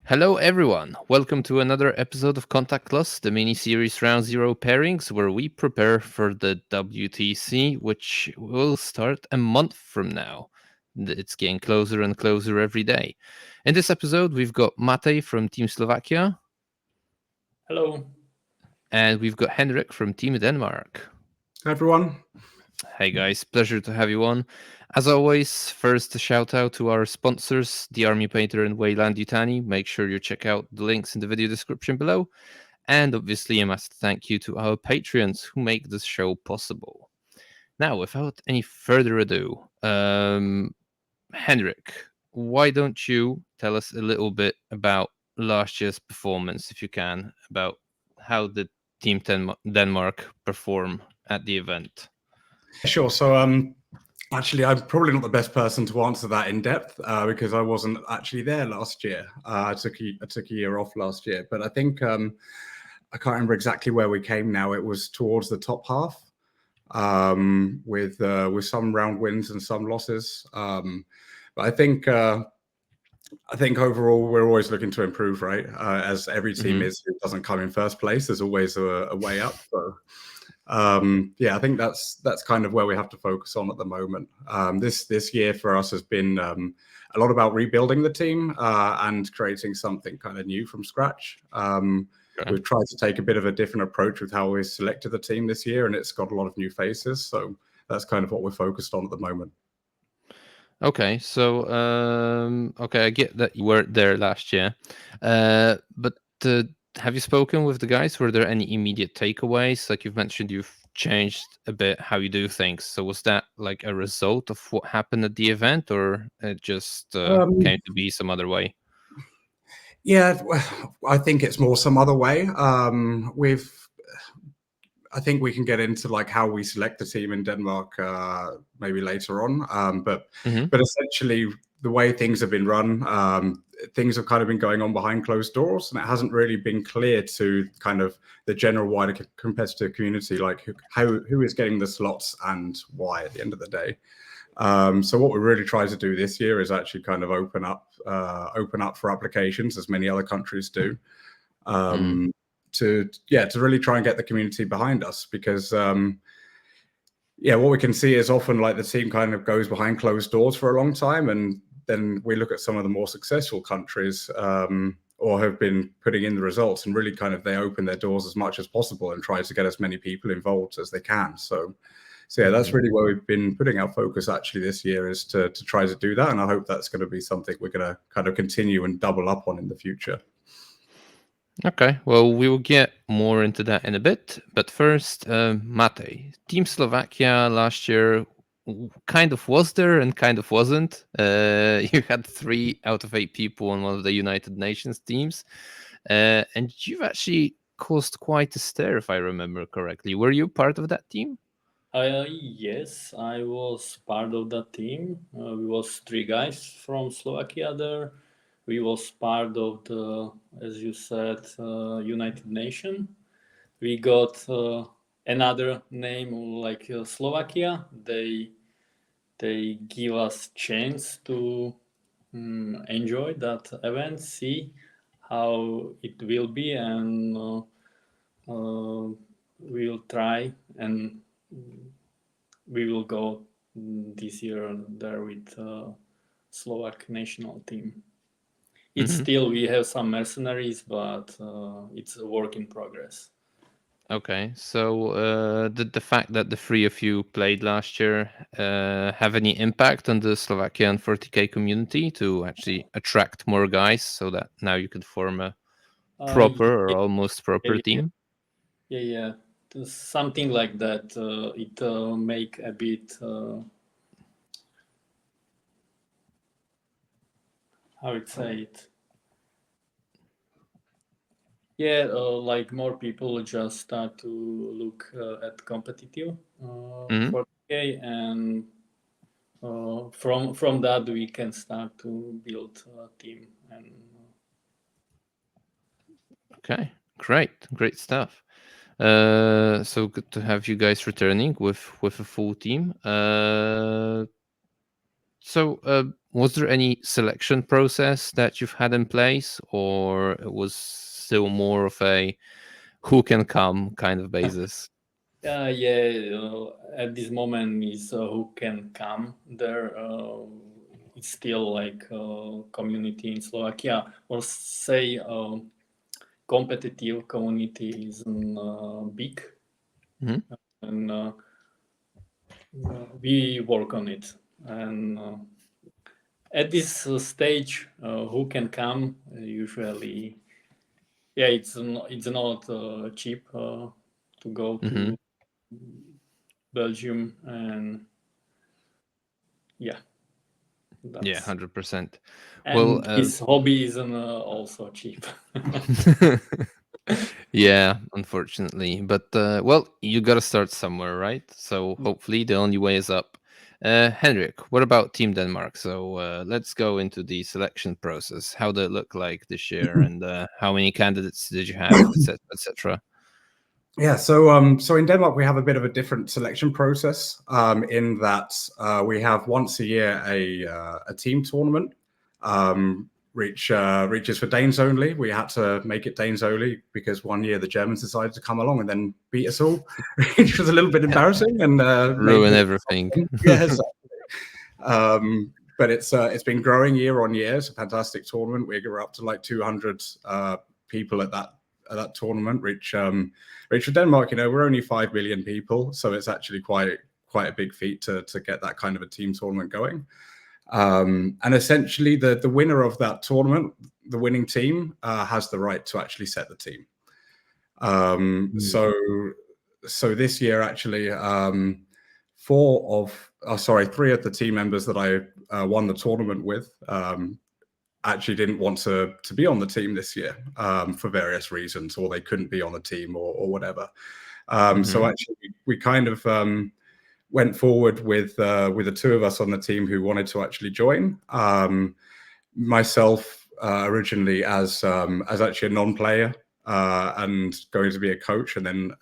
Hello, everyone. Welcome to another episode of Contactlost, the mini-series Round Zero pairings, where we prepare for the WTC, which will start a month from now. It's getting closer and closer every day. In this episode, we've got Matej from Team Slovakia. Hello. And we've got Henrik from Team Denmark. Hi, everyone. Hey guys, pleasure to have you on. As always, first a shout out to our sponsors, the Army Painter and Weyland-Yutani. Make sure you check out the links in the video description below. And obviously, a massive thank you to our Patreons who make this show possible. Now, without any further ado, Henrik, why don't you tell us a little bit about last year's performance, if you can, about how did Team Denmark perform at the event? Sure. So, actually, I'm probably not the best person to answer that in depth because I wasn't actually there last year. I took a year off last year, but I think I can't remember exactly where we came now. It was towards the top half with some round wins and some losses. But I think overall we're always looking to improve, right? As every team is who doesn't come in first place, there's always a way up. So. I think that's kind of where we have to focus on at the moment. This year for us has been a lot about rebuilding the team and creating something kind of new from scratch. We've tried to take a bit of a different approach with how we selected the team this year, and it's got a lot of new faces. So that's kind of what we're focused on at the moment. Okay, so I get that you weren't there last year, but have you spoken with the guys? Were there any immediate takeaways? Like you've mentioned, you've changed a bit how you do things. So was that like a result of what happened at the event, or it just came to be some other way? Yeah, I think it's more some other way. I think we can get into like how we select the team in Denmark maybe later on. But essentially, the way things have been run, things have kind of been going on behind closed doors, and it hasn't really been clear to kind of the general wider competitive community, like who is getting the slots and why at the end of the day. So what we really try to do this year is actually kind of open up for applications, as many other countries do, to really try and get the community behind us, because what we can see is often like the team kind of goes behind closed doors for a long time, and then we look at some of the more successful countries or have been putting in the results, and really kind of they open their doors as much as possible and try to get as many people involved as they can. So that's really where we've been putting our focus actually this year, is to try to do that. And I hope that's going to be something we're going to kind of continue and double up on in the future. Okay, well, we will get more into that in a bit. But first, Matej, Team Slovakia last year kind of was there and kind of wasn't. You had 3 out of 8 people on one of the United Nations teams. And you've actually caused quite a stir, if I remember correctly. Were you part of that team? Yes, I was part of that team. We was 3 guys from Slovakia there. We was part of the, as you said, United Nation. We got another name like Slovakia. They give us chance to enjoy that event, see how it will be, and we'll try, and we will go this year there with Slovak national team. It's still, we have some mercenaries, but it's a work in progress. Okay, so did the fact that the 3 of you played last year have any impact on the Slovakian 40k community to actually attract more guys, so that now you could form a proper or almost proper team? Yeah. Something like that. It make a bit... how would say it? Yeah, like more people just start to look at competitive 40k, and from that we can start to build a team. And okay, great stuff. So good to have you guys returning with a full team. So was there any selection process that you've had in place, or it was still more of a who can come kind of basis? At this moment is who can come there. It's still like community in Slovakia, or say competitive community is big, and we work on it. And at this stage, who can come usually? Yeah, it's not cheap to go to Belgium, and yeah, Yeah, 100%. and his hobby isn't also cheap. Yeah, unfortunately, but well, you got to start somewhere, right? So hopefully the only way is up. Henrik, what about Team Denmark? So let's go into the selection process. How did it look like this year, and how many candidates did you have, etc., etc.? Yeah, so in Denmark we have a bit of a different selection process in that we have once a year a team tournament, which is for Danes only. We had to make it Danes only because one year the Germans decided to come along and then beat us all, which was a little bit embarrassing and ruin everything. Yes. But it's been growing year on year. It's a fantastic tournament. We're up to like 200 people at that tournament, which for Denmark, we're only 5 million people, so it's actually quite a big feat to get that kind of a team tournament going. And essentially, the winner of that tournament, the winning team, has the right to actually set the team. So this year, actually, 3 of the team members that I won the tournament with actually didn't want to be on the team this year for various reasons, or they couldn't be on the team or whatever. So actually, we kind of went forward with the 2 of us on the team who wanted to actually join. Myself originally as actually a non-player and going to be a coach, and then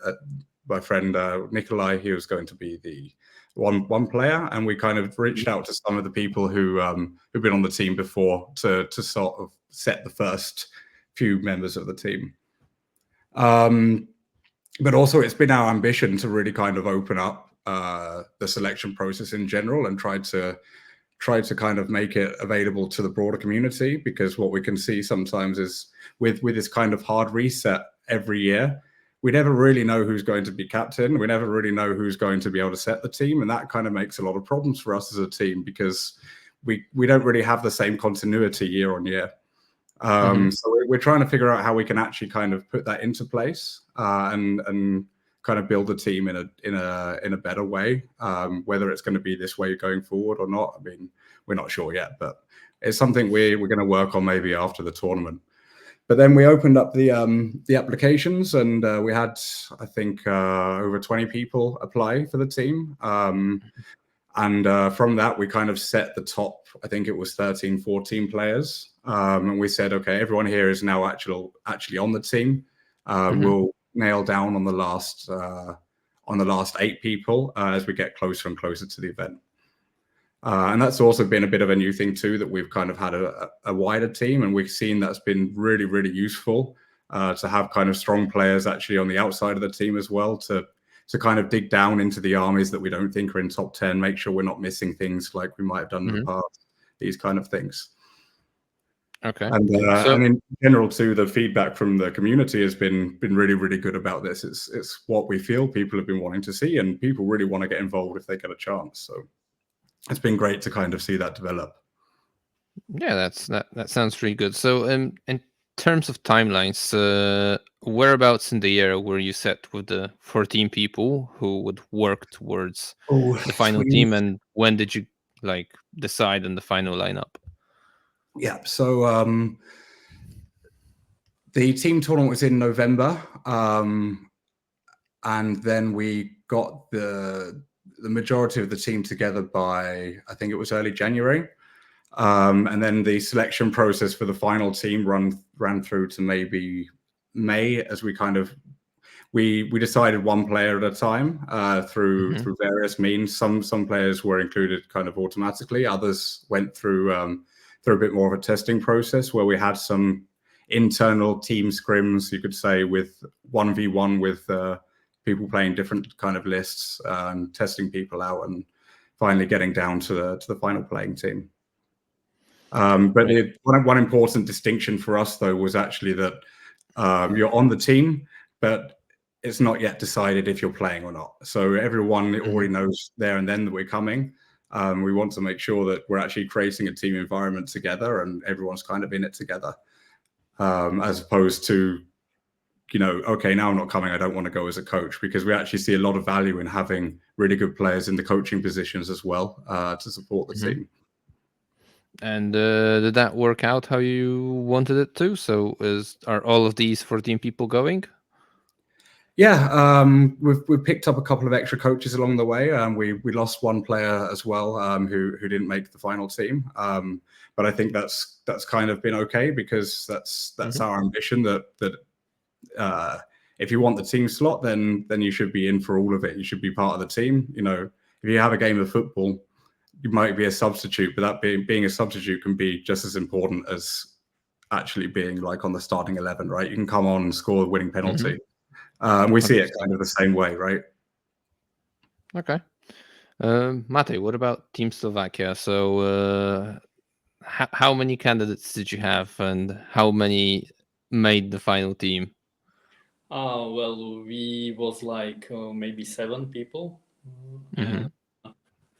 my friend Nikolai, he was going to be the one player, and we kind of reached out to some of the people who've been on the team before to sort of set the first few members of the team. But also, it's been our ambition to really kind of open up the selection process in general and try to kind of make it available to the broader community, because what we can see sometimes is with this kind of hard reset every year, we never really know who's going to be captain. We never really know who's going to be able to set the team. And that kind of makes a lot of problems for us as a team, because we don't really have the same continuity year on year. So we're trying to figure out how we can actually kind of put that into place and kind of build a team in a better way. Whether it's going to be this way going forward or not, I mean, we're not sure yet, but it's something we're going to work on maybe after the tournament. But then we opened up the applications, and we had, I think, over 20 people apply for the team. And from that, we kind of set the top, I think it was 13, 14 players. And we said, okay, everyone here is now actually on the team. We'll nail down on the last 8 people as we get closer and closer to the event. And that's also been a bit of a new thing too, that we've kind of had a wider team, and we've seen that's been really, really useful to have kind of strong players actually on the outside of the team as well, to kind of dig down into the armies that we don't think are in top 10, make sure we're not missing things like we might have done in the past, these kind of things. Okay. And in general too, the feedback from the community has been really, really good about this. It's what we feel people have been wanting to see, and people really want to get involved if they get a chance. So it's been great to kind of see that develop. Yeah, that sounds really good. So in terms of timelines, whereabouts in the year were you set with the 14 people who would work towards the final team, and when did you decide on the final lineup? Yeah, so the team tournament was in November, and then we got the majority of the team together by, I think it was early January. And then the selection process for the final team ran through to maybe May, as we we decided one player at a time through various means. Some players were included kind of automatically. Others went through a bit more of a testing process where we had some internal team scrims, you could say, with 1v1 with people playing different kind of lists and testing people out, and finally getting down to the final playing team. But one important distinction for us, though, was actually that you're on the team, but it's not yet decided if you're playing or not. So everyone already knows there and then that we're coming. We want to make sure that we're actually creating a team environment together and everyone's kind of in it together, as opposed to, okay, now I'm not coming, I don't want to go as a coach, because we actually see a lot of value in having really good players in the coaching positions as well to support the team. And did that work out how you wanted it to? So are all of these 14 people going? Yeah, we've picked up a couple of extra coaches along the way. We lost one player as well who didn't make the final team. But I think that's kind of been okay, because that's our ambition. That if you want the team slot, then you should be in for all of it. You should be part of the team. If you have a game of football, you might be a substitute, but that being a substitute can be just as important as actually being like on the starting 11, right? You can come on and score a winning penalty. We see it kind of the same way, right? Okay. Matej, what about Team Slovakia? So how many candidates did you have, and how many made the final team? Well, we was like maybe 7 people. And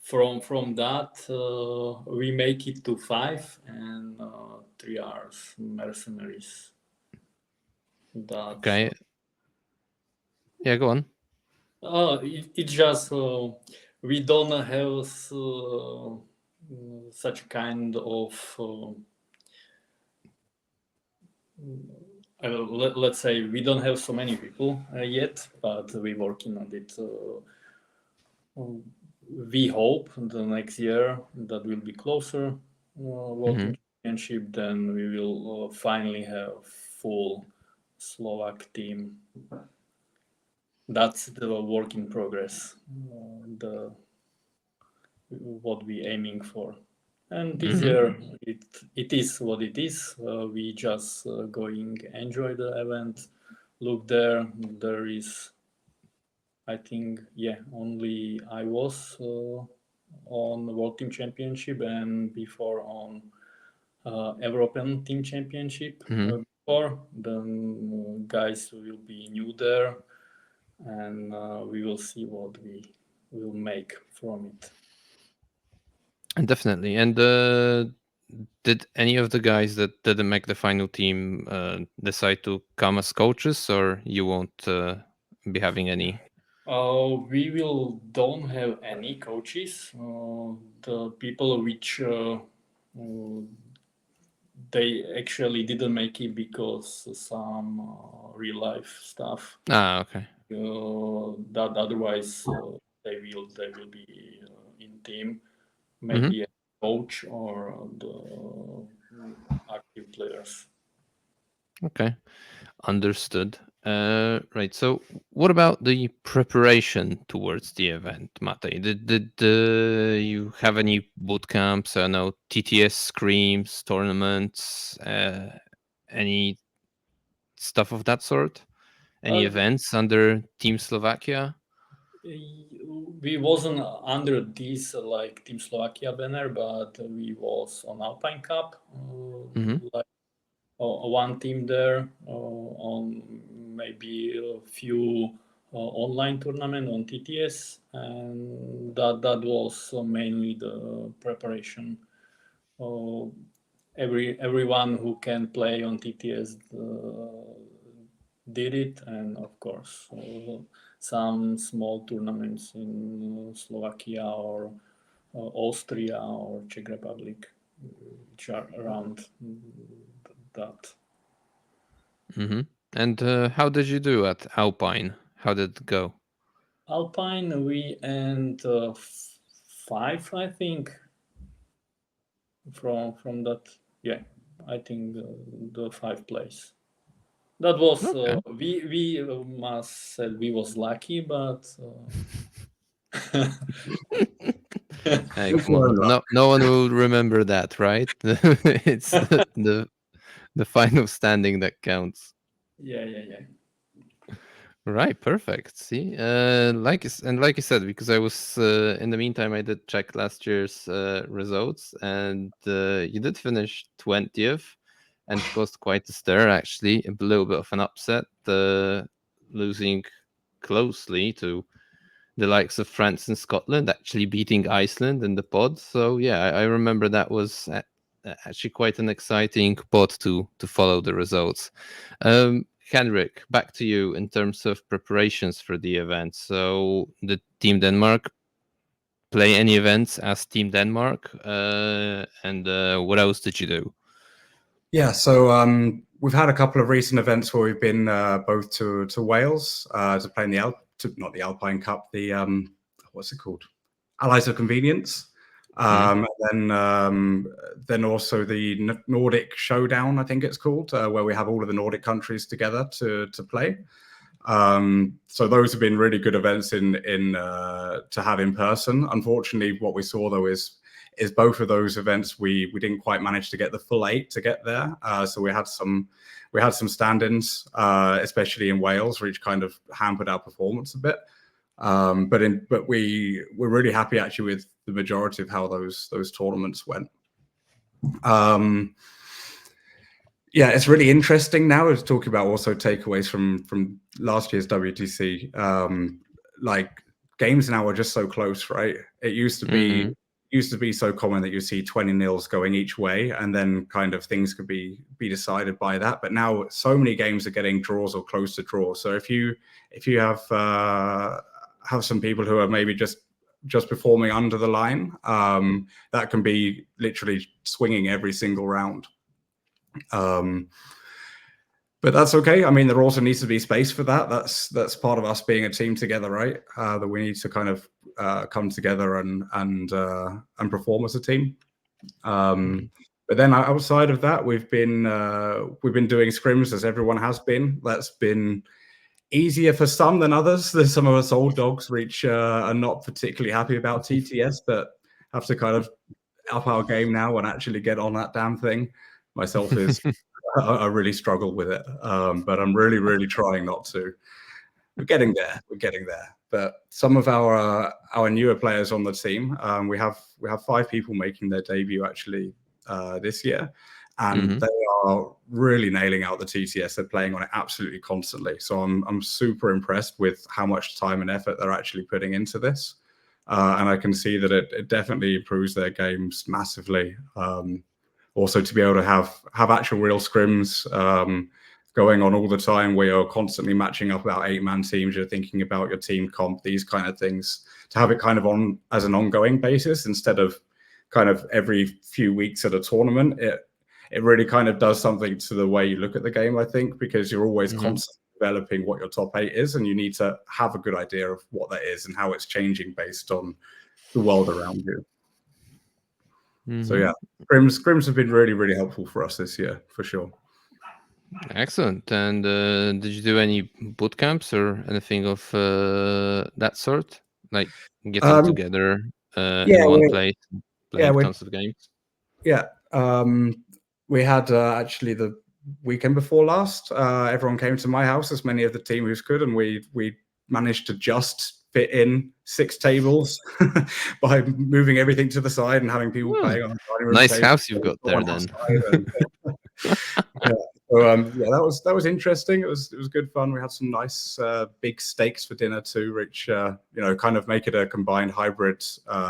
from that, we make it to 5, and 3 are mercenaries. That's, Okay. Yeah, go on. It's just we don't have such kind of let's say we don't have so many people yet, but we're working on it. We hope the next year that will be closer World Championship, then we will finally have full Slovak team. That's the work in progress, what we aiming for. And this year it is what it is. We just going enjoy the event, look there. There is, I think, only I was on World Team Championship, and before on European Team Championship. Before, then guys will be new there, and we will see what we will make from it. And definitely. And did any of the guys that didn't make the final team decide to come as coaches, or you won't be having any? We don't have any coaches. The people which they actually didn't make it because some real life stuff. Okay. That otherwise they will be in team, maybe a coach or the active players. Okay, understood. Right. So, what about the preparation towards the event, Matej? Did you have any boot camps? I know TTS screams, tournaments, any stuff of that sort? Any events under Team Slovakia? We wasn't under this like Team Slovakia banner, but we was on Alpine Cup, like one team there, on maybe a few online tournament on TTS, and that was mainly the preparation. Everyone who can play on TTS did it, and of course some small tournaments in Slovakia or Austria or Czech Republic, which are around that. And how did you do at Alpine? How did it go? Alpine, we end 5, I think. From that, I think the 5th place. That was Okay. we must say we was lucky, but Hey, come on. No one will remember that, right? It's the final standing that counts. yeah. Right, perfect. See, like you said, because I was in the meantime, I did check last year's results, and you did finish 20th, and caused quite a stir. Actually, a little bit of an upset, losing closely to the likes of France and Scotland, actually beating Iceland in the pod. So yeah, I remember that was actually quite an exciting pod to follow the results. Henrik, back to you in terms of preparations for the event. So the Team Denmark play any events as Team Denmark, and what else did you do? Yeah, so we've had a couple of recent events where we've been both to Wales to play in the not the Alpine Cup, the what's it called, Allies of Convenience, and then also the Nordic Showdown, I think it's called, where we have all of the Nordic countries together to play. So those have been really good events to have in person. Unfortunately, what we saw though is both of those events we didn't quite manage to get the full 8 to get there. So we had some stand-ins, especially in Wales, which kind of hampered our performance a bit. But we're really happy actually with the majority of how those tournaments went. Yeah, it's really interesting now. I was talking about also takeaways from last year's WTC. Like games now are just so close, right? It used to be so common that you see 20-0s going each way, and then kind of things could be decided by that. But now so many games are getting draws or close to draws. So if you have some people who are maybe just performing under the line, that can be literally swinging every single round. But that's okay. I mean, there also needs to be space for that. That's part of us being a team together, right? That we need to kind of come together and perform as a team. But then outside of that, we've been doing scrims as everyone has been. That's been easier for some than others. There's some of us old dogs which are not particularly happy about TTS, but have to kind of up our game now and actually get on that damn thing. Myself is I really struggle with it, but I'm really trying not to. We're getting there. But some of our newer players on the team, we have 5 people making their debut actually this year, and they are really nailing out the TTS. They're playing on it absolutely constantly. So I'm super impressed with how much time and effort they're actually putting into this, and I can see that it definitely improves their games massively. Also, to be able to have actual real scrims going on all the time, where you're constantly matching up about 8-man teams, you're thinking about your team comp, these kind of things, to have it kind of on as an ongoing basis instead of kind of every few weeks at a tournament, it really kind of does something to the way you look at the game, I think, because you're always constantly developing what your top 8 is, and you need to have a good idea of what that is and how it's changing based on the world around you. So yeah, scrims have been really helpful for us this year, for sure. Excellent. And did you do any boot camps or anything of that sort, like getting together in one place, playing tons of games? Yeah, we had actually the weekend before last. Everyone came to my house, as many of the team who could, and we managed to just fit in 6 tables by moving everything to the side and having people playing on the dining room. Nice table. house you've got there, then. Yeah. So yeah, that was interesting. It was good fun. We had some nice big steaks for dinner too, which kind of make it a combined hybrid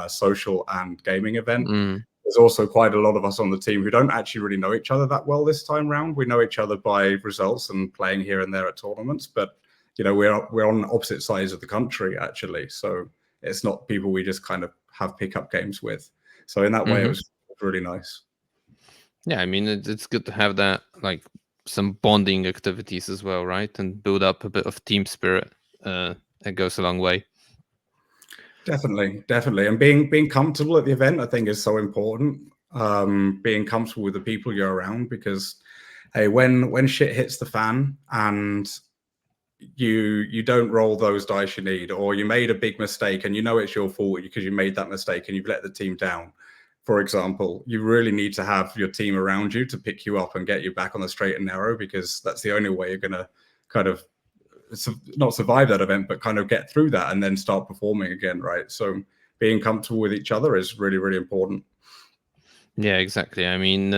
social and gaming event. There's also quite a lot of us on the team who don't actually really know each other that well this time round. We know each other by results and playing here and there at tournaments, but we're on opposite sides of the country actually, so it's not people we just kind of have pickup games with. So in that way, it was really nice. Yeah, I mean, it's good to have that, like some bonding activities as well, right? And build up a bit of team spirit. It goes a long way. Definitely. And being comfortable at the event, I think, is so important. Being comfortable with the people you're around, because hey, when shit hits the fan and you don't roll those dice you need, or you made a big mistake and you know it's your fault because you made that mistake and you've let the team down, for example, you really need to have your team around you to pick you up and get you back on the straight and narrow, because that's the only way you're going to kind of not survive that event, but kind of get through that and then start performing again, right? So being comfortable with each other is really, really important. Yeah, exactly. I mean,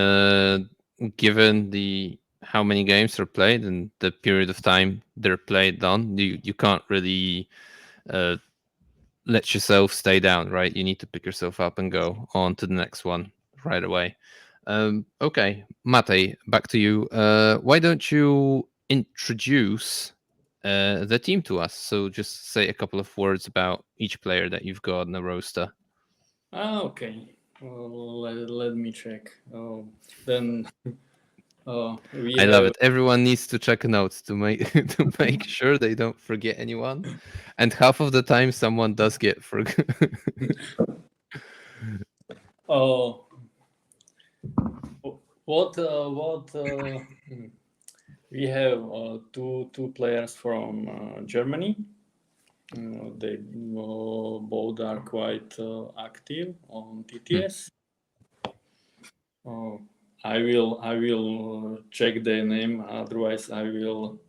given how many games are played and the period of time they're played on, you can't really let yourself stay down, right? You need to pick yourself up and go on to the next one right away. Okay, Matej, back to you. Why don't you introduce the team to us? So just say a couple of words about each player that you've got in the roster. Okay. Let me check. Then we I love have it. Everyone needs to check notes to make to make sure they don't forget anyone. And half of the time, someone does get forgotten. what we have two players from Germany. They both are quite active on TTS. I will check their name, otherwise I will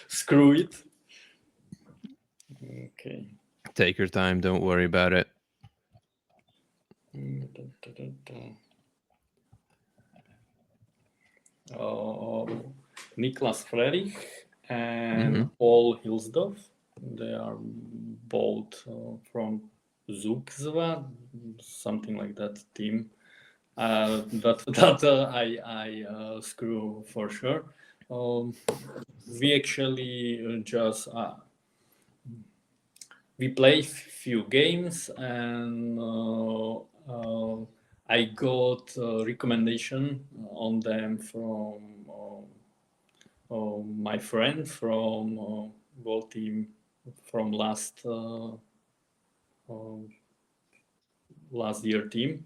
screw it. Okay. Take your time. Don't worry about it. Niklas Frerich and Paul Hilsdorf. They are both from Zugzwa, something like that team. That I screw for sure. We actually just we play few games, and I got a recommendation on them from my friend from World Team from last year team.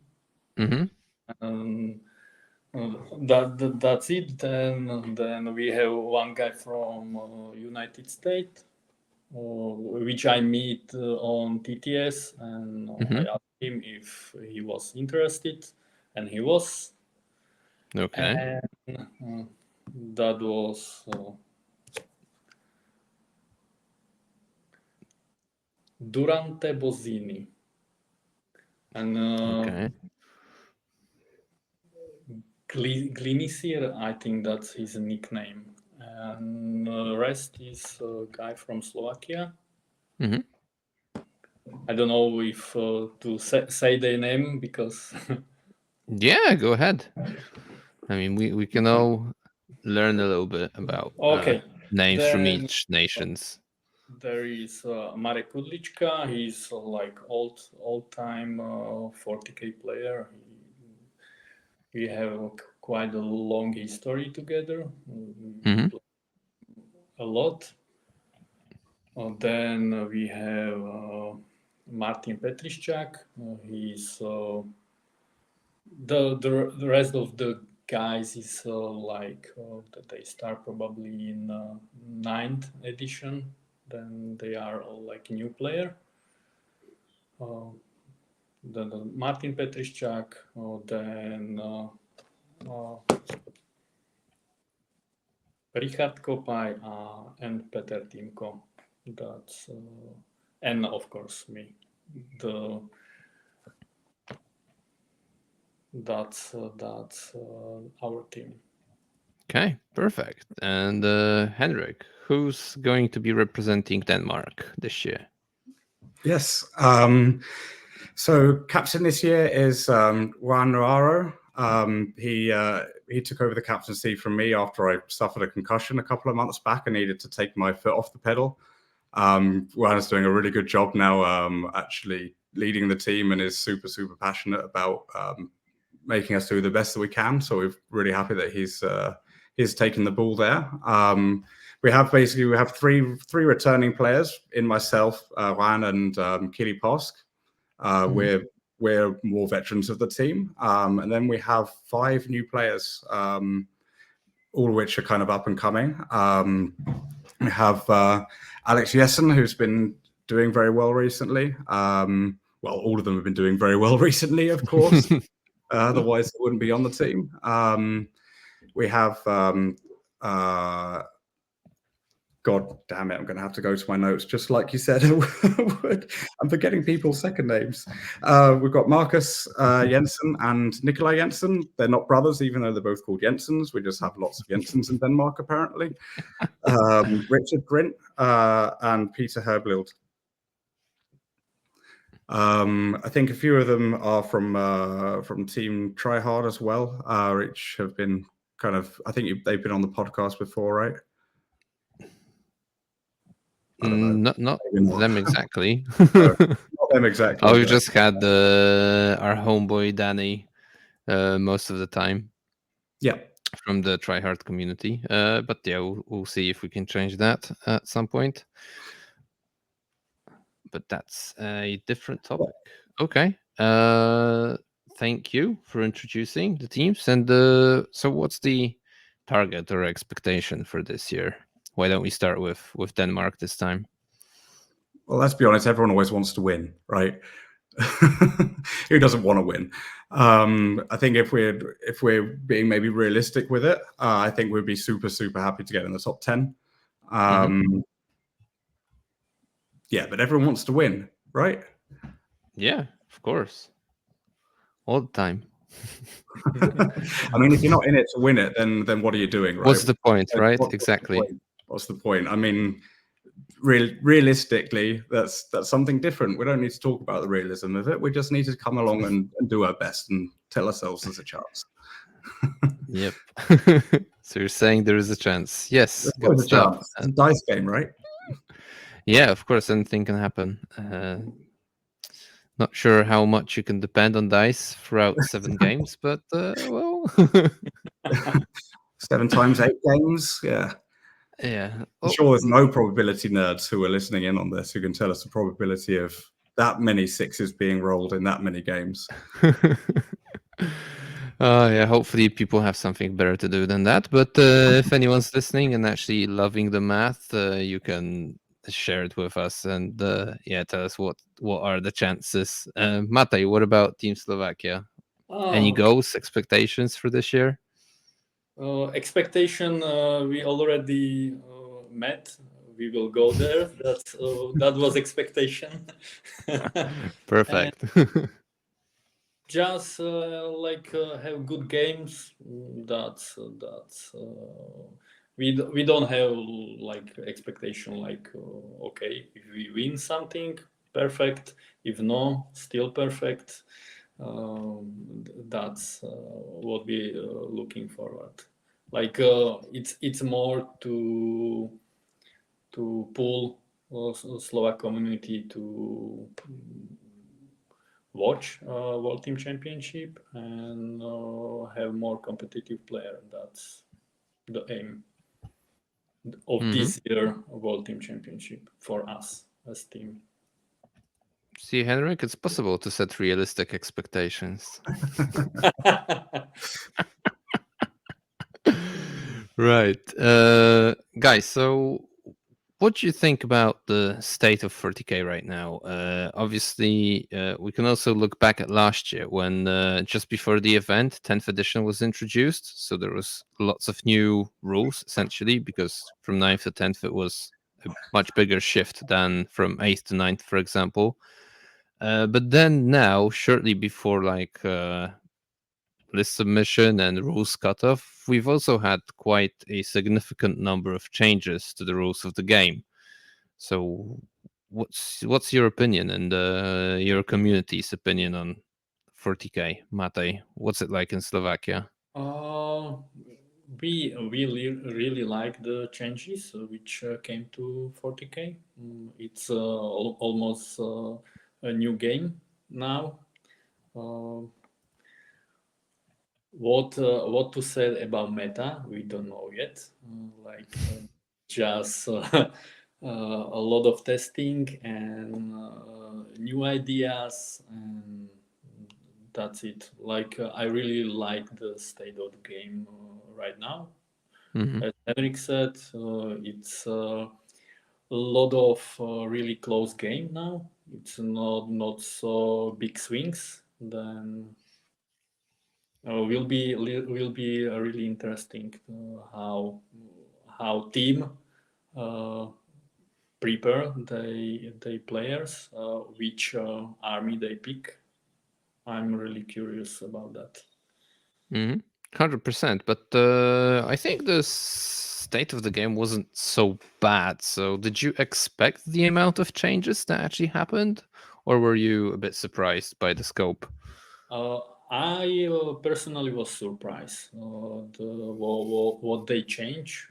That's it. Then we have one guy from United States, which I meet on TTS, and I asked him if he was interested, and he was. Okay. And that was Durante Bozzini. And Okay. Glinisir, I think that's his nickname. And the rest is a guy from Slovakia. I don't know if to say their name, because Yeah, go ahead. I mean, we can all learn a little bit about names from each nations. There is Marek Kudlička. He's like old-time 40K player. We have quite a long history together. A lot. Then we have Martin Petriščák. He's the rest of the guys is like they start probably in 9th edition. Then they are all like new player. Then Martin Petriščák, then Richard Kopaj and Peter Timko. That's and of course me. That's our team. Okay, perfect. And Henrik, who's going to be representing Denmark this year? Yes. So captain this year is Juan Navarro. He took over the captaincy from me after I suffered a concussion a couple of months back and needed to take my foot off the pedal. Juan is doing a really good job now, actually leading the team, and is super passionate about making us do the best that we can. So we're really happy that he's taken the ball there. We have three returning players in myself, Juan and Kili Posk. We're we're more veterans of the team. And then we have 5 new players, all of which are kind of up and coming. We have Alex Jessen, who's been doing very well recently. Well, all of them have been doing very well recently, of course. Otherwise, they wouldn't be on the team. We have, God damn it, I'm going to have to go to my notes, just like you said I would. I'm forgetting people's second names. We've got Marcus Jensen and Nikolai Jensen. They're not brothers, even though they're both called Jensens. We just have lots of Jensens in Denmark, apparently. Richard Grint and Peter Herblild. I think a few of them are from Team Tryhard as well, which have been kind of, I think they've been on the podcast before, right? I don't know. Not them exactly. Not them exactly. Oh, we just had our homeboy Danny most of the time. Yeah. From the Tryhard community. But yeah, we'll see if we can change that at some point. But that's a different topic. Okay. Thank you for introducing the teams. And so what's the target or expectation for this year? Why don't we start with Denmark this time? Well, let's be honest, everyone always wants to win, right? Who doesn't want to win? I think if we're being maybe realistic with it, I think we'd be super happy to get in the top 10. Yeah, but everyone wants to win, right? Yeah, of course. All the time. I mean, if you're not in it to win it, then what are you doing, right? What's the point, right? Exactly. What's the point? I mean, realistically, that's something different. We don't need to talk about the realism of it. We just need to come along and do our best and tell ourselves there's a chance. Yep. So you're saying there is a chance? Yes. There's a chance. It's a dice game, right? Yeah, of course, anything can happen. Not sure how much you can depend on dice throughout 7 games, but well, 7 times 8 games, yeah. Yeah. I'm sure there's no probability nerds who are listening in on this who can tell us the probability of that many 6s being rolled in that many games. Yeah, hopefully people have something better to do than that. But if anyone's listening and actually loving the math, you can share it with us and yeah, tell us what are the chances. Matej, what about Team Slovakia? Any goals, expectations for this year? Expectation we already met. We will go there. That was expectation. Perfect. Just have good games. That's we don't have like expectation like okay, if we win something, perfect. If no, still perfect. That's what we looking forward. Like it's more to pull Slovak community to watch World Team Championship and have more competitive player. That's the aim of this year World Team Championship for us as team. See, Henrik, it's possible to set realistic expectations. Right. Guys, so what do you think about the state of 40K right now? Obviously, we can also look back at last year when just before the event, 10th edition was introduced. So there was lots of new rules, essentially, because from 9th to 10th, it was a much bigger shift than from 8th to 9th, for example. But then now, shortly before like list submission and rules cutoff, we've also had quite a significant number of changes to the rules of the game. So what's your opinion and your community's opinion on 40K? Matej, what's it like in Slovakia? We really like the changes which came to 40K. It's almost a new game now. What to say about meta? We don't know yet. Just a lot of testing and new ideas, and that's it. Like I really like the state of the game right now. Mhm. As Henrik said, it's a lot of really close game now. It's not so big swings. Then will be really interesting how team uh, prepare they players, which army they pick. I'm really curious about that. 100%. But I think the state of the game wasn't so bad. So did you expect the amount of changes that actually happened, or were you a bit surprised by the scope? I personally was surprised what they change.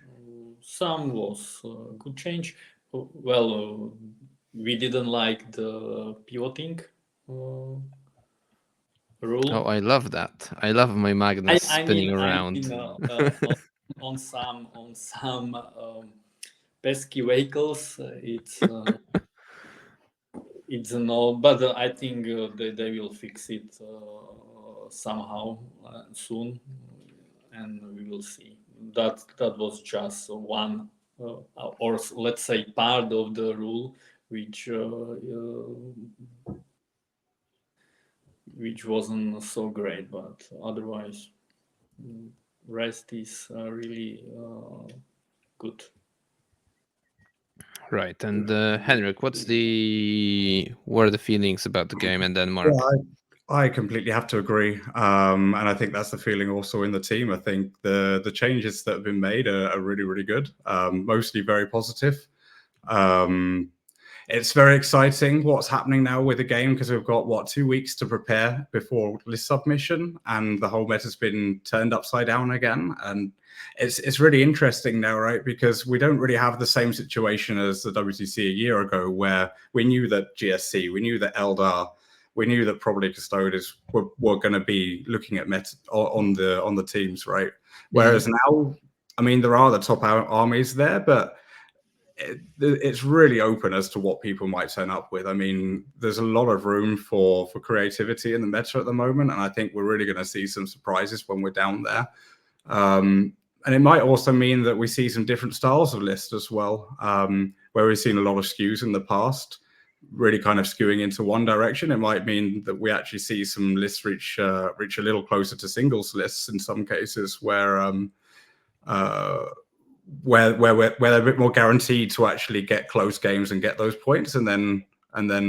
Some was good change. Well, we didn't like the pivoting rule. Oh, I love that. I love my Magnus spinning around. On some pesky vehicles, it's no, but I think they will fix it somehow soon, and we will see. That was just one, or let's say part of the rule, which wasn't so great, but otherwise, rest is really good. Right. And Henrik, what are the feelings about the game in Denmark? Yeah, I completely have to agree, and I think that's the feeling also in the team. I think the changes that have been made are really, really good, mostly very positive. It's very exciting what's happening now with the game, because we've got 2 weeks to prepare before list submission, and the whole meta's been turned upside down again. And it's really interesting now, right? Because we don't really have the same situation as the WTC a year ago, where we knew that GSC, we knew that Eldar, we knew that probably Custodes were going to be looking at meta on the teams, right? Whereas now, I mean, there are the top armies there, but it's really open as to what people might turn up with. I mean, there's a lot of room for creativity in the meta at the moment, and I think we're really going to see some surprises when we're down there. And it might also mean that we see some different styles of lists as well, where we've seen a lot of skews in the past, really kind of skewing into one direction. It might mean that we actually see some lists reach a little closer to singles lists in some cases, where they're a bit more guaranteed to actually get close games and get those points, and then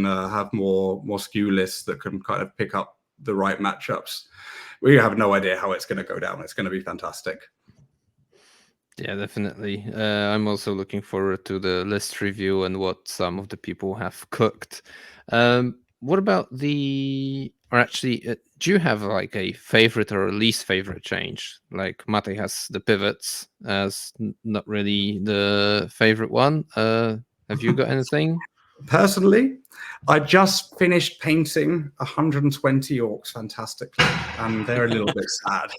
have more skew lists that can kind of pick up the right matchups. We have no idea how it's going to go down. It's going to be fantastic. Yeah, definitely. I'm also looking forward to the list review and what some of the people have cooked. What about do you have like a favorite or least favorite change? Like Matej has the pivots as not really the favorite one. Have you got anything? Personally, I just finished painting 120 orcs fantastically, and they're a little bit sad.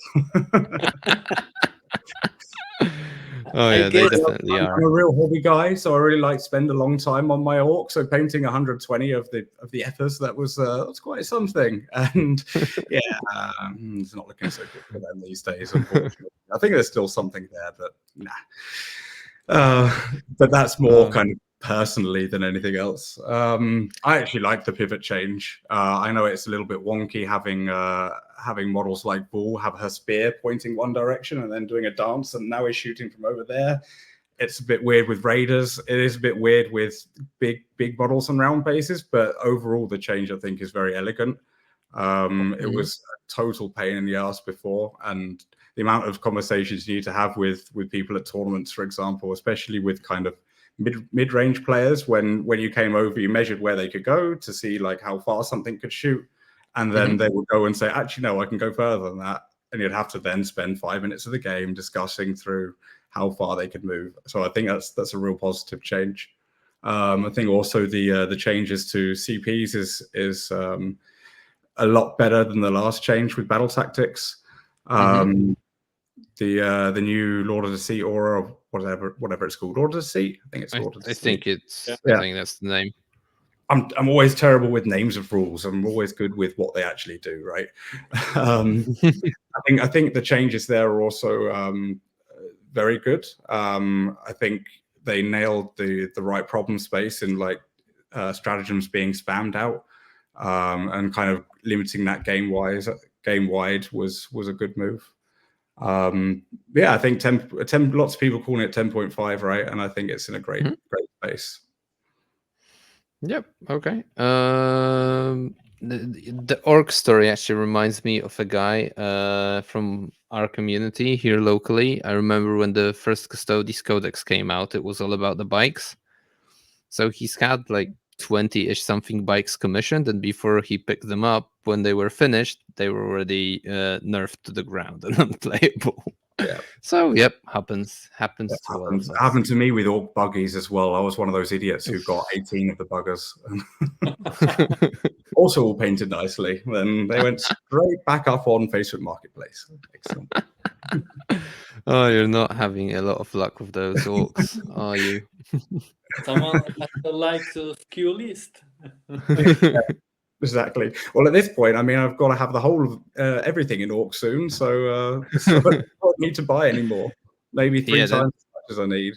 Oh yeah, they definitely are. I'm a real hobby guy, so I really like to spend a long time on my orc. So painting 120 of the Ethers, that's quite something. And yeah, it's not looking so good for them these days, unfortunately. I think there's still something there, but nah. But that's more kind of personally than anything else. I actually like the pivot change. I know it's a little bit wonky having models like Bull have her spear pointing one direction and then doing a dance, and now he's shooting from over there. It's a bit weird with Raiders. It is a bit weird with big models on round bases, but overall the change I think is very elegant. It was a total pain in the ass before, and the amount of conversations you need to have with people at tournaments, for example, especially with kind of mid-range players, when you came over, you measured where they could go to see like how far something could shoot, and then they would go and say, actually no, I can go further than that, and you'd have to then spend 5 minutes of the game discussing through how far they could move. So I think that's a real positive change. I think also the changes to CPs is a lot better than the last change with battle tactics. The new Lord of the Sea aura, or whatever it's called, Lord of the Sea. I think it's Lord of the Sea. I think that's the name. I'm always terrible with names of rules. I'm always good with what they actually do, right? I think the changes there are also very good. I think they nailed the right problem space in like stratagems being spammed out, and kind of limiting that game wide was a good move. Yeah, I think 10, lots of people calling it 10.5, right? And I think it's in a great space. Yep. Okay. The orc story actually reminds me of a guy from our community here locally. I remember when the first Custodes Codex came out, it was all about the bikes. So he's had like 20-ish something bikes commissioned, and before he picked them up, when they were finished, they were already nerfed to the ground and unplayable. Yeah. So yep, happens to all of us. Happened to me with orc buggies as well. I was one of those idiots who got 18 of the buggers. Also all painted nicely. Then they went straight back up on Facebook Marketplace. Excellent. Oh, you're not having a lot of luck with those orcs, are you? Someone has to like to SKU list. Exactly. Well, at this point, I mean, I've got to have the whole of everything in orc soon, so I don't need to buy anymore. Maybe three times as much as I need.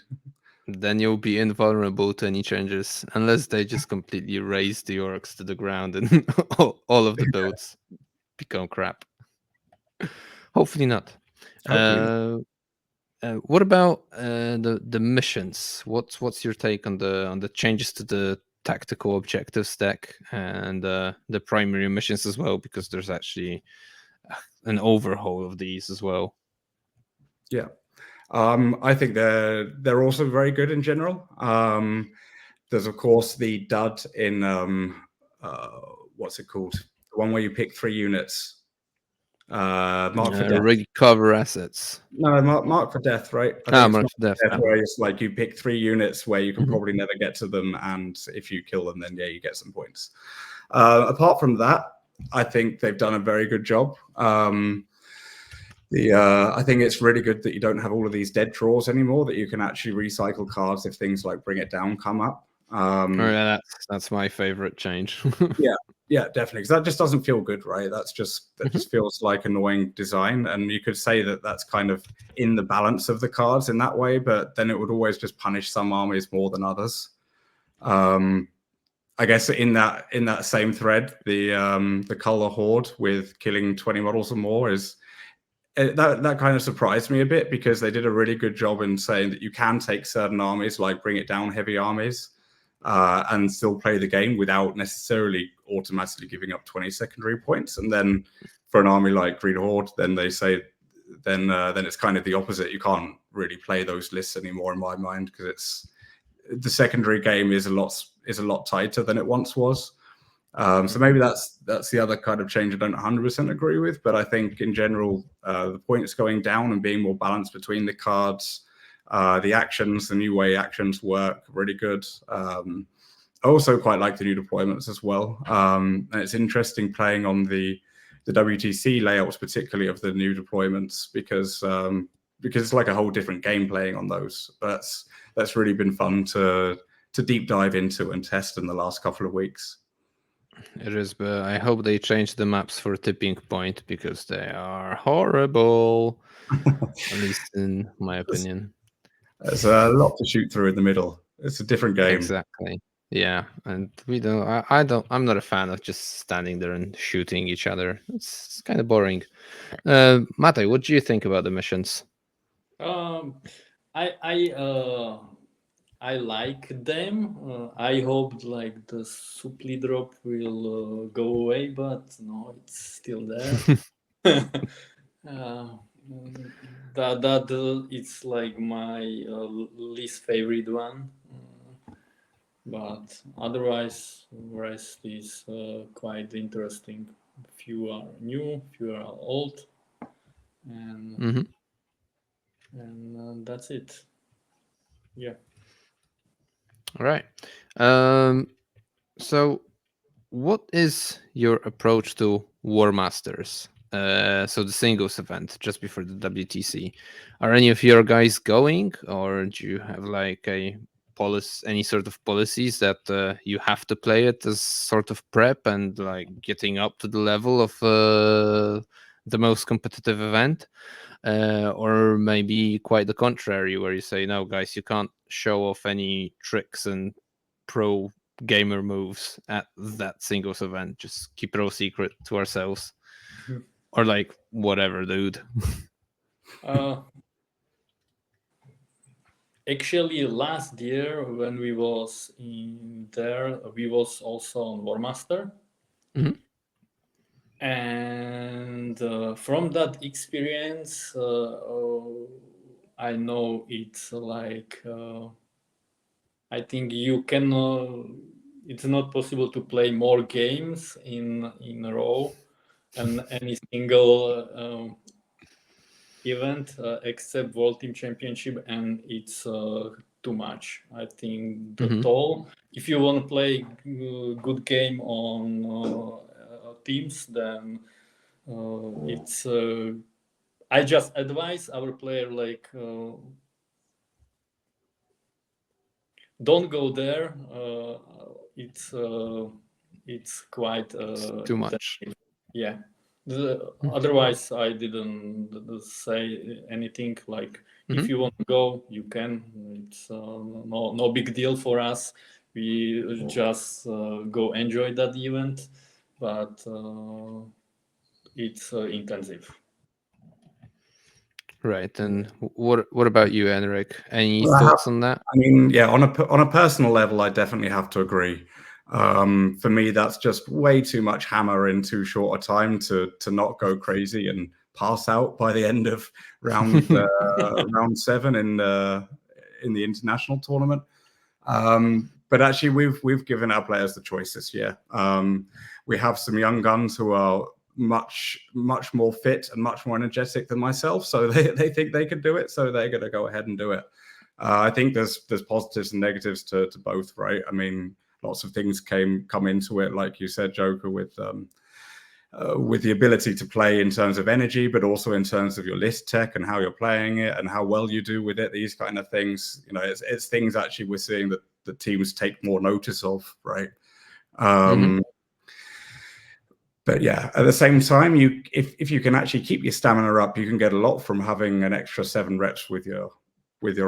Then you'll be invulnerable to any changes, unless they just completely raise the orcs to the ground and all of the builds become crap. Hopefully not. What about the missions? What's your take on the changes to the tactical objectives deck and the primary missions as well? Because there's actually an overhaul of these as well. Yeah, I think they're also very good in general. There's of course the dud in what's it called? The one where you pick 3 units. Mark for death. Recover assets. No, mark for death, right? Mark for death. Where it's like you pick 3 units where you can probably never get to them, and if you kill them, then yeah, you get some points. Apart from that, I think they've done a very good job. I think it's really good that you don't have all of these dead draws anymore, that you can actually recycle cards if things like Bring It Down come up. Yeah, that's my favorite change. Yeah, definitely, because that just doesn't feel good, right? That just feels like annoying design, and you could say that that's kind of in the balance of the cards in that way, but then it would always just punish some armies more than others. I guess in that same thread, the color horde with killing 20 models or more is that kind of surprised me a bit, because they did a really good job in saying that you can take certain armies, like Bring It Down heavy armies, and still play the game without necessarily automatically giving up 20 secondary points. And then for an army like Green Horde, then they say then it's kind of the opposite. You can't really play those lists anymore in my mind, because the secondary game is a lot tighter than it once was. So maybe that's the other kind of change I don't 100% agree with, but I think in general the points going down and being more balanced between the cards, the actions, the new way actions work, really good. I also quite like the new deployments as well, and it's interesting playing on the WTC layouts, particularly of the new deployments, because it's like a whole different game playing on those. But that's really been fun to deep dive into and test in the last couple of weeks. It is, but I hope they change the maps for Tipping Point, because they are horrible, at least in my opinion. There's a lot to shoot through in the middle. It's a different game. Exactly. Yeah, and I'm not a fan of just standing there and shooting each other. It's kind of boring. Matej, what do you think about the missions? I like them. I hope like the supply drop will go away, but no, it's still there. That it's like my least favorite one, but otherwise rest is quite interesting. Few are new, few are old, and that's it. Yeah. All right. So what is your approach to War Masters? So the singles event just before the WTC. Are any of your guys going, or do you have like a any sort of policies that you have to play it as sort of prep and like getting up to the level of the most competitive event, or maybe quite the contrary, where you say, no, guys, you can't show off any tricks and pro gamer moves at that singles event. Just keep it all secret to ourselves, or like whatever, dude. Actually, last year when we was in there, we was also on War Master. Mhm. And from that experience, I know it's like I think you can. It's not possible to play more games in a row, and any single event except World Team Championship, and it's too much. I think the toll. If you want to play good game on teams, then it's. I just advise our player like don't go there. It's quite Too much. yeah. Otherwise, I didn't say anything. Like, if you want to go, you can. It's no big deal for us. We just go enjoy that event, but it's intensive. Right. And what about you, Henrik? Any Well, thoughts on that? I mean, yeah, on a personal level, I definitely have to agree. For me, that's just way too much hammer in too short a time to not go crazy and pass out by the end of round 7 in the international tournament. But actually, we've given our players the choice this year. We have some young guns who are much more fit and much more energetic than myself, so they think they can do it, so they're going to go ahead and do it. I think there's positives and negatives to both, right? I mean, lots of things come into it, like you said, Joker, with the ability to play in terms of energy, but also in terms of your list tech and how you're playing it and how well you do with it. These kind of things, you know, it's things actually we're seeing that the teams take more notice of, right? But yeah, at the same time, if you can actually keep your stamina up, you can get a lot from having an extra 7 reps with your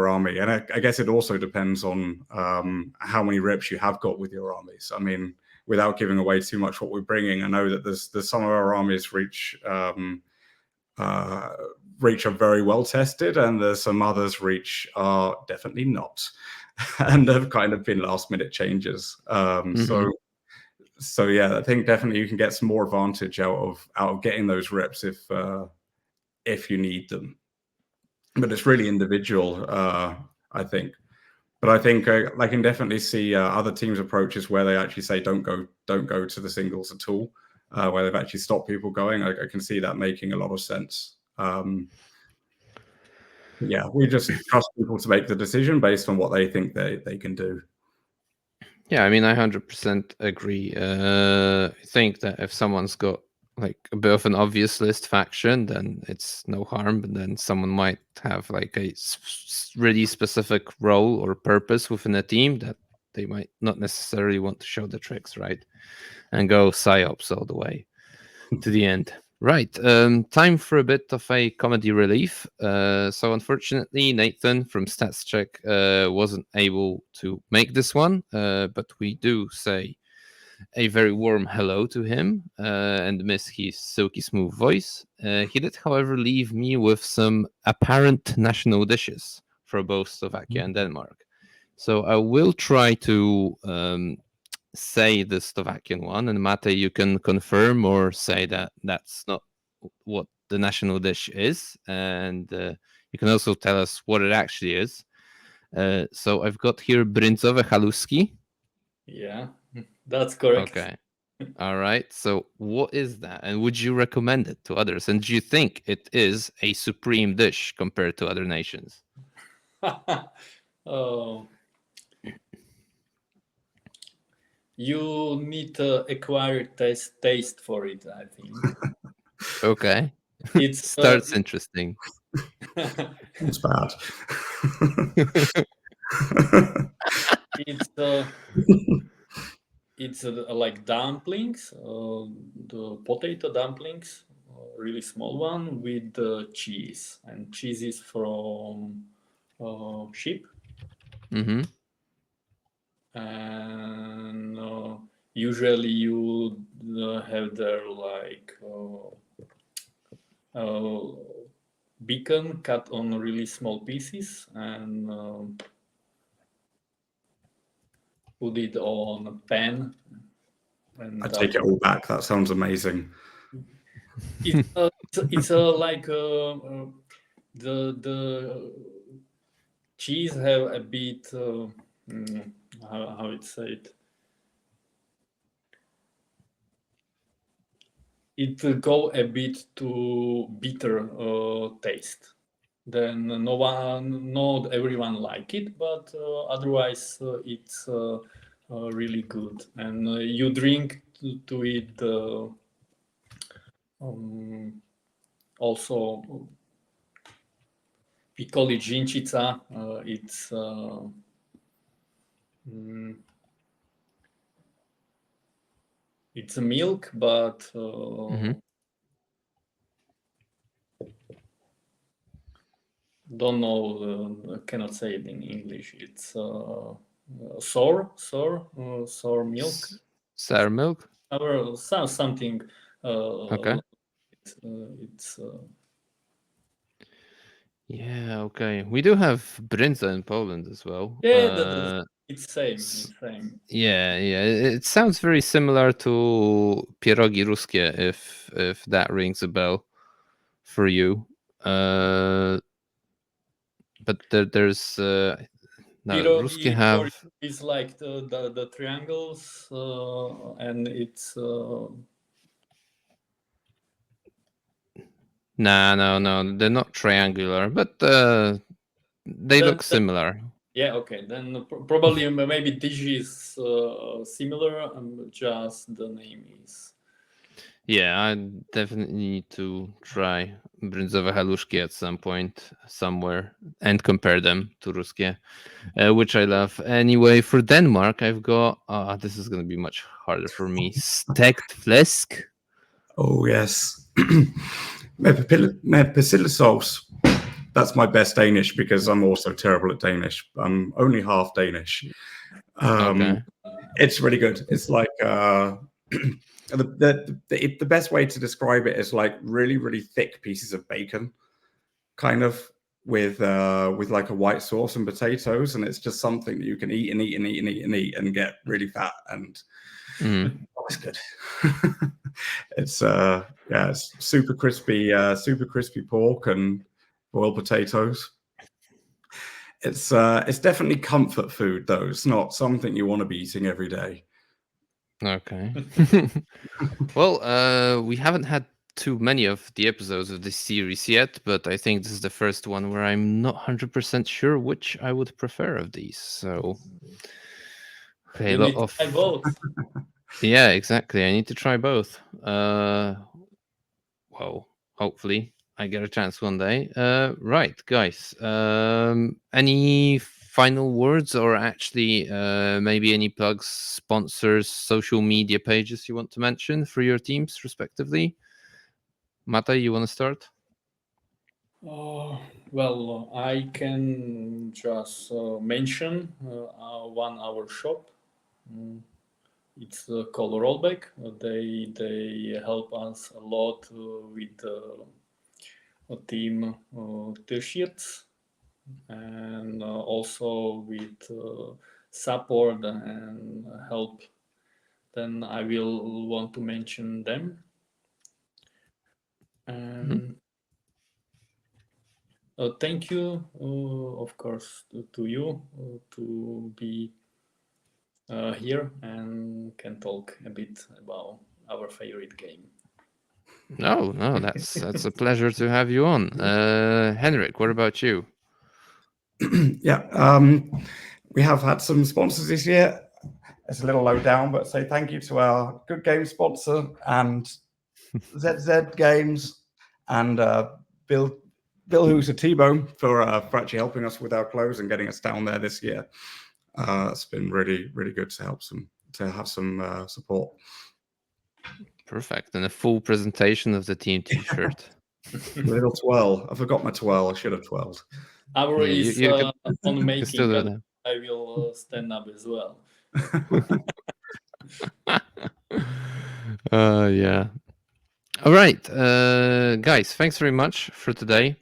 army. And I guess it also depends on how many reps you have got with your armies. I mean, without giving away too much what we're bringing, I know that there's some of our armies reach are very well tested, and there's some others reach are definitely not, and have kind of been last minute changes. So yeah, I think definitely you can get some more advantage out of getting those reps if you need them. But it's really individual, I think. But I think I can definitely see other teams' approaches where they actually say don't go to the singles at all, where they've actually stopped people going. I can see that making a lot of sense. Yeah, we just trust people to make the decision based on what they think they can do. Yeah, I mean, I 100% agree. I think that if someone's got like a bit of an obvious list faction, then it's no harm. But then someone might have like a really specific role or purpose within a team that they might not necessarily want to show the tricks, right? And go psyops all the way to the end. Right. Time for a bit of a comedy relief. So unfortunately, Nathan from Stats Check wasn't able to make this one, but we do say a very warm hello to him and miss his silky smooth voice. He did, however, leave me with some apparent national dishes for both Slovakia and Denmark. So I will try to say the Slovakian one, and Matej, you can confirm or say that that's not what the national dish is, and you can also tell us what it actually is. So I've got here bryndzové haluski. Yeah, that's correct. Okay. All right. So what is that, and would you recommend it to others? And do you think it is a supreme dish compared to other nations? Oh. You need to acquire taste for it, I think. Okay. It starts interesting. It's bad. It's like dumplings, the potato dumplings, really small one with cheese, and cheese is from sheep, Mm-hmm. and usually you have there like bacon cut on really small pieces and put it on a pan. And I take it all back. That sounds amazing. it's like the cheese have a bit how it say it go a bit to bitter taste. Then not everyone like it, but otherwise it's really good. And you drink to it also we call it zinčica. It's it's a milk, but don't know. Cannot say it in English. It's sour milk. Sour milk. Or something. Okay. It's. Yeah. Okay. We do have brindza in Poland as well. Yeah, it's same. It's same. Yeah. It sounds very similar to pierogi ruskie, if that rings a bell for you. But there's no ruskie have. It's like the triangles, and it's. No, they're not triangular, but they look similar. Yeah, okay. Then probably maybe dish is similar, just the name is. Yeah, I definitely need to try brindzowe haluszki at some point somewhere and compare them to ruskie, which I love. Anyway, for Denmark, I've got this is going to be much harder for me. Stegt flæsk. Oh yes, med persillesauce. That's my best Danish because I'm also terrible at Danish. I'm only half Danish. Okay. It's really good. It's like the best way to describe it is like really, really thick pieces of bacon, kind of with like a white sauce and potatoes, and it's just something that you can eat and get really fat, and it's good. It's it's super crispy pork and boiled potatoes. It's definitely comfort food though. It's not something you want to be eating every day. Okay. Well, we haven't had too many of the episodes of this series yet, but I think this is the first one where I'm not 100% sure which I would prefer of these. So, okay, You need to try both. Yeah, exactly. I need to try both. Well, hopefully I get a chance one day. Right, guys. Any final words, or actually maybe any plugs, sponsors, social media pages you want to mention for your teams respectively? Matej, you want to start? Well, I can just mention our shop. It's called Rollback. They help us a lot with team t-shirts, and also with support and help. Then I will want to mention them. And thank you, of course, to you to be here and can talk a bit about our favorite game. No, that's a pleasure to have you on. Henrik, what about you? Yeah, we have had some sponsors this year. It's a little low down, but say thank you to our good game sponsor and ZZ Games and Bill, who's a T-Bone for actually helping us with our clothes and getting us down there this year. It's been really, really good to have some support. Perfect. And a full presentation of the team T-shirt. Little twirl. I forgot my twirl. I should have twirled. Our Yeah, is you can on you can still making. do And I will stand up as well. that. Yeah. All right, guys. Thanks very much for today.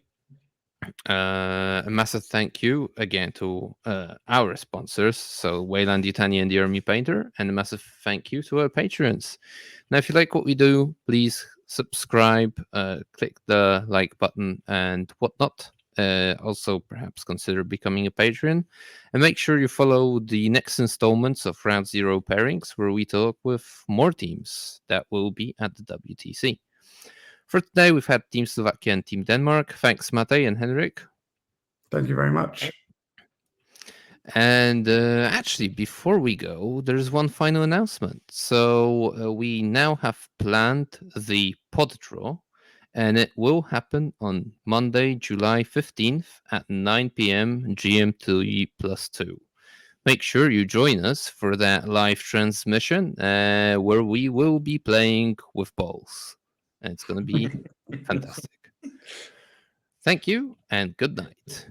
A massive thank you again to our sponsors, so Weyland-Yutani and the Army Painter, and a massive thank you to our patrons. Now, if you like what we do, please subscribe, click the like button and whatnot. Also, perhaps consider becoming a patron, and make sure you follow the next installments of Round Zero Pairings, where we talk with more teams that will be at the WTC. For today, we've had Team Slovakia and Team Denmark. Thanks, Matej and Henrik. Thank you very much. And actually, before we go, there's one final announcement. So we now have planned the pod draw, and it will happen on Monday, July 15th at 9 p.m. GMT +2. Make sure you join us for that live transmission where we will be playing with balls. And it's going to be fantastic. Thank you and good night.